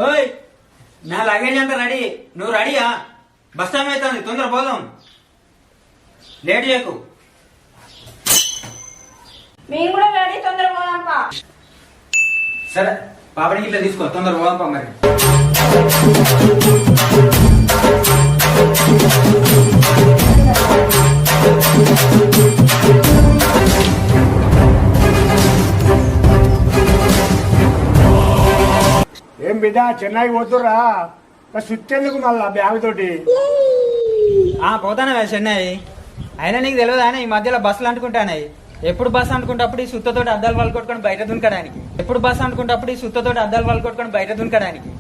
ఓయ్, నా లగేజ్ అంతా రెడీ. నువ్వు రెడీయా? బస్ టైం అవుతుంది, తొందర పోదాం. లేట్ చేయకు. మేము కూడా రెడీ, తొందర పోదాంపా. సరే, పాపడికి ఇట్లా తీసుకో, తొందర పోదాంపా. మరి ఏం బిడ్డ చెన్నైకి పోతుర్రా? సుత్తెందుకు మళ్ళా బ్యాగ్ తోటి? పోతానా చెన్నై. అయినా నీకు తెలియదు ఆయన ఈ మధ్యలో బస్సులు అనుకుంటానాయి. ఎప్పుడు బస్సు అనుకుంటప్పుడు ఈ సుత్తతోటి అద్దాలు వాళ్ళు కొట్టుకొని బయట దునకడానికి.